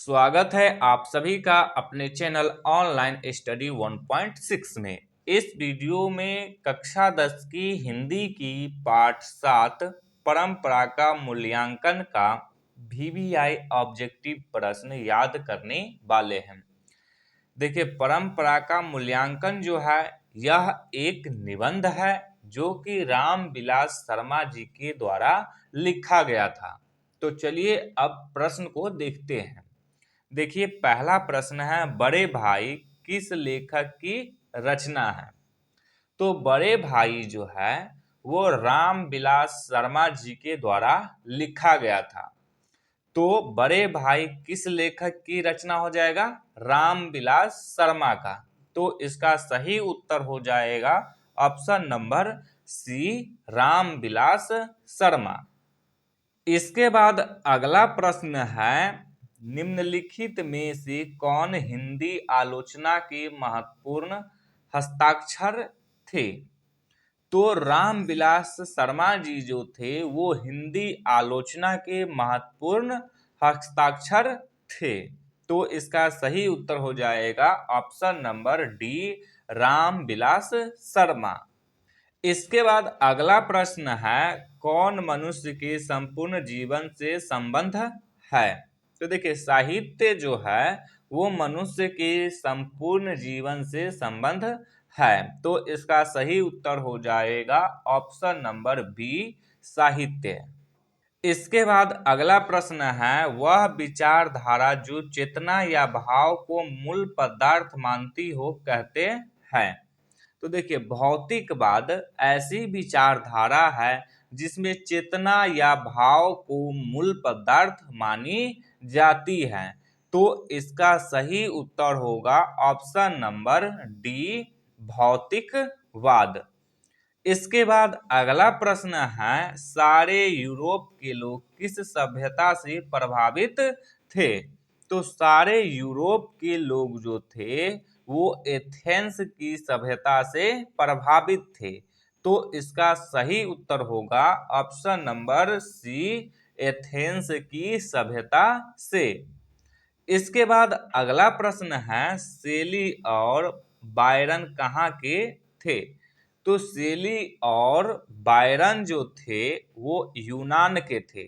स्वागत है आप सभी का अपने चैनल ऑनलाइन स्टडी 1.6 में। इस वीडियो में कक्षा 10 की हिंदी की पाठ 7 परंपरा का मूल्यांकन का VVI ऑब्जेक्टिव प्रश्न याद करने वाले हैं। देखिए, परंपरा का मूल्यांकन जो है यह एक निबंध है जो कि रामविलास शर्मा जी के द्वारा लिखा गया था। तो चलिए अब प्रश्न को देखते हैं। देखिए, पहला प्रश्न है, बड़े भाई किस लेखक की रचना है? तो बड़े भाई जो है वो रामविलास शर्मा जी के द्वारा लिखा गया था। तो बड़े भाई किस लेखक की रचना हो जाएगा? रामविलास शर्मा का। तो इसका सही उत्तर हो जाएगा option number C, Ramvilas Sharma. इसके बाद अगला प्रश्न है, निम्नलिखित में से कौन हिंदी आलोचना के महत्वपूर्ण हस्ताक्षर थे? तो रामविलास शर्मा जी जो थे वो हिंदी आलोचना के महत्वपूर्ण हस्ताक्षर थे। तो इसका सही उत्तर हो जाएगा option number D, Ramvilas Sharma. इसके बाद अगला प्रश्न है, कौन मनुष्य के संपूर्ण जीवन से संबंध है? तो देखिए, साहित्य जो है वो मनुष्य के संपूर्ण जीवन से संबंध है। तो इसका सही उत्तर हो जाएगा ऑप्शन नंबर बी, साहित्य। इसके बाद अगला प्रश्न है, वह विचारधारा जो चेतना या भाव को मूल पदार्थ मानती हो कहते हैं? तो देखिए, भौतिकवाद ऐसी विचारधारा है जिसमें चेतना या भाव को मूल पदार्थ मानी जाती है। तो इसका सही उत्तर होगा ऑप्शन नंबर डी, भौतिकवाद। इसके बाद अगला प्रश्न है, सारे यूरोप के लोग किस सभ्यता से प्रभावित थे? तो सारे यूरोप के लोग जो थे वो एथेंस की सभ्यता से प्रभावित थे। तो इसका सही उत्तर होगा ऑप्शन नंबर सी, एथेंस की सभ्यता से। इसके बाद अगला प्रश्न है, शेली और बायरन कहाँ के थे? तो शेली और बायरन जो थे वो यूनान के थे।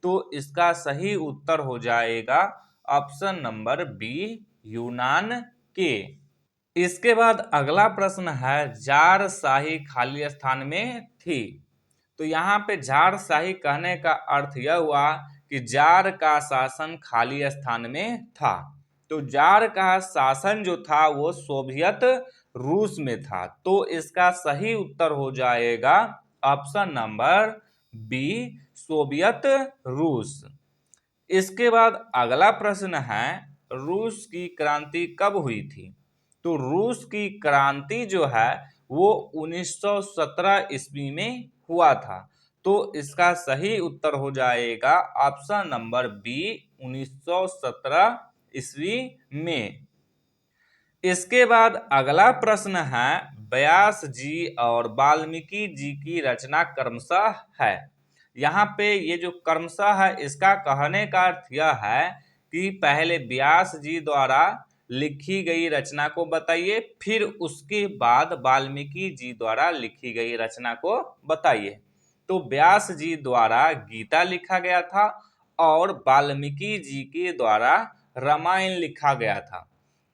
तो इसका सही उत्तर हो जाएगा ऑप्शन नंबर बी, यूनान के। इसके बाद अगला प्रश्न है, जार शाही खाली स्थान में थी? तो यहाँ पे जार शाही कहने का अर्थ यह हुआ कि जार का शासन खाली स्थान में था। तो जार का शासन जो था वो सोवियत रूस में था। तो इसका सही उत्तर हो जाएगा ऑप्शन नंबर बी, सोवियत रूस। इसके बाद अगला प्रश्न है, रूस की क्रांति कब हुई थी? तो रूस की क्रांति जो है वो 1917 ईस्वी में हुआ था। तो इसका सही उत्तर हो जाएगा ऑप्शन नंबर बी, 1917 ईस्वी में। इसके बाद अगला प्रश्न है, व्यास जी और वाल्मीकि जी की रचना क्रमशः है। यहाँ पे ये जो क्रमशः है इसका कहने का अर्थ यह है कि पहले व्यास जी द्वारा लिखी गई रचना को बताइए, फिर उसके बाद वाल्मीकि जी द्वारा लिखी गई रचना को बताइए। तो व्यास जी द्वारा गीता लिखा गया था और वाल्मीकि जी के द्वारा रामायण लिखा गया था।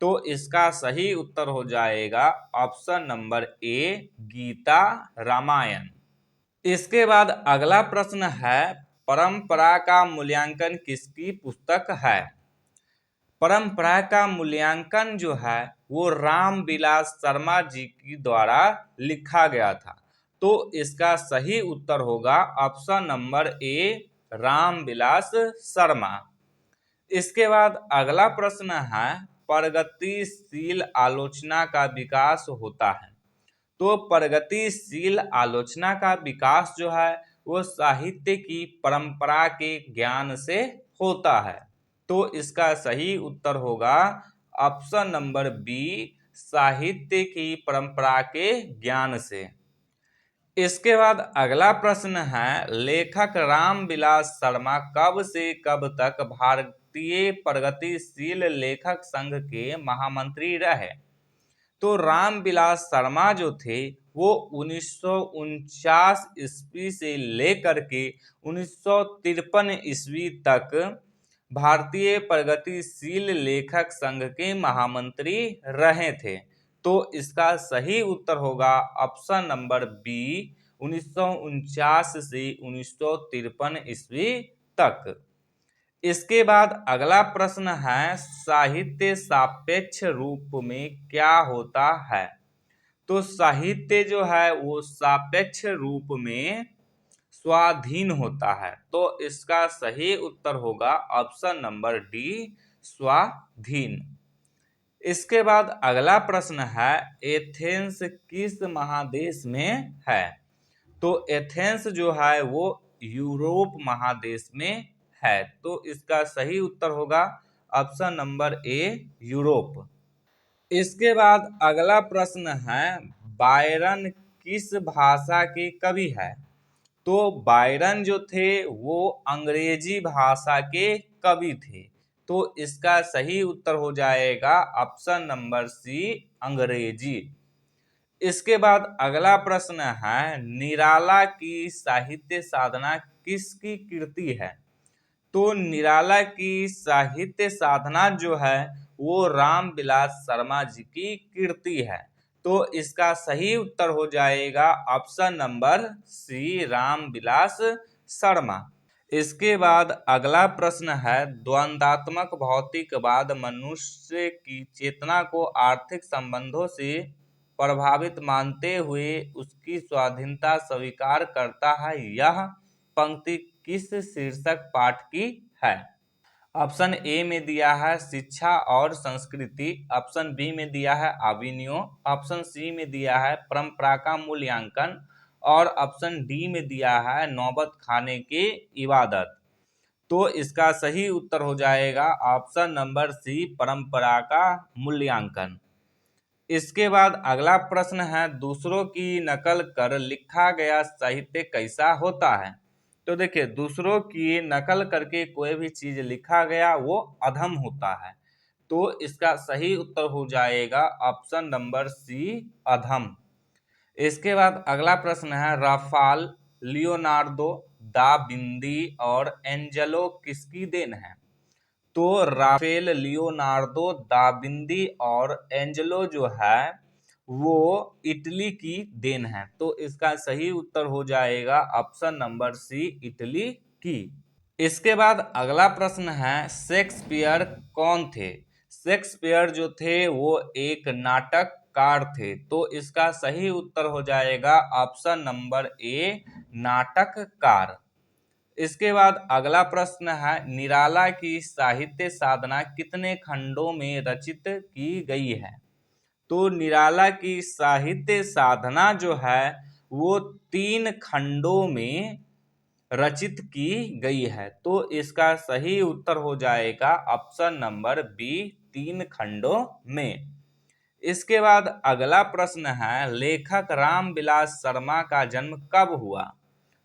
तो इसका सही उत्तर हो जाएगा option number A, Gita Ramayan. इसके बाद अगला प्रश्न है, परंपरा का मूल्यांकन किसकी पुस्तक है? परंपरा का मूल्यांकन जो है वो रामविलास शर्मा जी की द्वारा लिखा गया था। तो इसका सही उत्तर होगा ऑप्शन नंबर ए, रामविलास शर्मा। इसके बाद अगला प्रश्न है, प्रगतिशील आलोचना का विकास होता है? तो प्रगतिशील आलोचना का विकास जो है वो साहित्य की परंपरा के ज्ञान से होता है। तो इसका सही उत्तर होगा ऑप्शन नंबर बी, साहित्य की परंपरा के ज्ञान से। इसके बाद अगला प्रश्न है, लेखक रामविलास शर्मा कब से कब तक भारतीय प्रगतिशील लेखक संघ के महामंत्री रहे। तो रामविलास शर्मा जो थे वो 1949 ईस्वी से लेकर के 1953 ईस्वी तक भारतीय प्रगतिशील लेखक संघ के महामंत्री रहे थे। तो इसका सही उत्तर होगा ऑप्शन नंबर बी, 1949 से 1953 ईस्वी तक। इसके बाद अगला प्रश्न है, साहित्य सापेक्ष रूप में क्या होता है? तो साहित्य जो है वो सापेक्ष रूप में स्वाधीन होता है। तो इसका सही उत्तर होगा ऑप्शन नंबर डी, स्वाधीन। इसके बाद अगला प्रश्न है, एथेंस किस महादेश में है? तो एथेंस जो है वो यूरोप महादेश में है। तो इसका सही उत्तर होगा ऑप्शन नंबर ए, यूरोप। इसके बाद अगला प्रश्न है, बायरन किस भाषा के कवि है? तो बायरन जो थे वो अंग्रेजी भाषा के कवि थे। तो इसका सही उत्तर हो जाएगा ऑप्शन नंबर सी, अंग्रेजी। इसके बाद अगला प्रश्न है, निराला की साहित्य साधना किसकी कृति है? तो निराला की साहित्य साधना जो है वो रामविलास शर्मा जी की कृति है। तो इसका सही उत्तर हो जाएगा option number C, Ramvilas Sharma. इसके बाद अगला प्रश्न है, द्वंद्वात्मक भौतिकवाद मनुष्य की चेतना को आर्थिक संबंधों से प्रभावित मानते हुए उसकी स्वाधीनता स्वीकार करता है। यह पंक्ति किस शीर्षक पाठ की है? ऑप्शन ए में दिया है शिक्षा और संस्कृति, ऑप्शन बी में दिया है अभिनयो, ऑप्शन सी में दिया है परंपरा का मूल्यांकन और ऑप्शन डी में दिया है नौबत खाने की इबादत। तो इसका सही उत्तर हो जाएगा ऑप्शन नंबर सी, परंपरा का मूल्यांकन। इसके बाद अगला प्रश्न है, दूसरों की नकल कर लिखा गया साहित्य कैसा होता है? तो देखिए, दूसरों की नकल करके कोई भी चीज लिखा गया वो अधम होता है। तो इसका सही उत्तर हो जाएगा ऑप्शन नंबर सी, अधम। इसके बाद अगला प्रश्न है, राफाल, लियोनार्दो दा विंची और एंजेलो किसकी देन है? तो राफेल, लियोनार्दो दा विंची और एंजेलो जो है वो इटली की देन है। तो इसका सही उत्तर हो जाएगा ऑप्शन नंबर सी, इटली की। इसके बाद अगला प्रश्न है, शेक्सपियर कौन थे? शेक्सपियर जो थे वो एक नाटककार थे। तो इसका सही उत्तर हो जाएगा ऑप्शन नंबर ए, नाटककार। इसके बाद अगला प्रश्न है, निराला की साहित्य साधना कितने खंडों में रचित की गई है? तो निराला की साहित्य साधना जो है वो 3 खंडों में रचित की गई है। तो इसका सही उत्तर हो जाएगा ऑप्शन नंबर बी, 3 खंडों में। इसके बाद अगला प्रश्न है, लेखक रामविलास शर्मा का जन्म कब हुआ?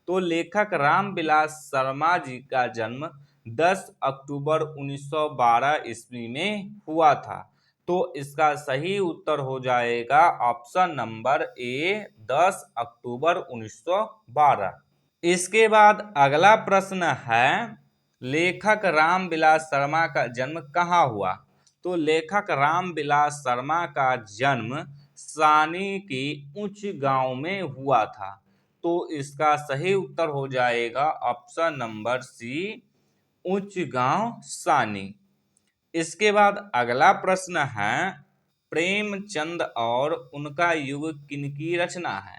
तो लेखक रामविलास शर्मा जी का जन्म 10 अक्टूबर 1912 ईस्वी में हुआ था। तो इसका सही उत्तर हो जाएगा ऑप्शन नंबर ए, 10 अक्टूबर 1912। इसके बाद अगला प्रश्न है, लेखक रामविलास शर्मा का जन्म कहाँ हुआ? तो लेखक रामविलास शर्मा का जन्म सानी के उच्च गांव में हुआ था। तो इसका सही उत्तर हो जाएगा ऑप्शन नंबर सी, उच्च गांव सानी। इसके बाद अगला प्रश्न है, प्रेमचंद और उनका युग किनकी रचना है?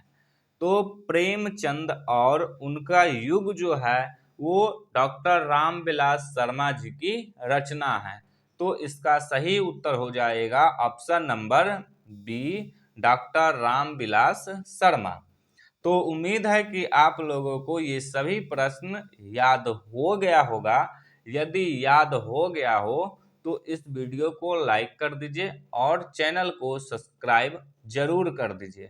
तो प्रेमचंद और उनका युग जो है वो डॉक्टर रामविलास शर्मा जी की रचना है। तो इसका सही उत्तर हो जाएगा option number B, doctor Ramvilas Sharma. तो उम्मीद है कि आप लोगों को ये सभी प्रश्न याद हो गया होगा। यदि याद हो गया हो तो इस वीडियो को लाइक कर दीजिए और चैनल को सब्सक्राइब जरूर कर दीजिए।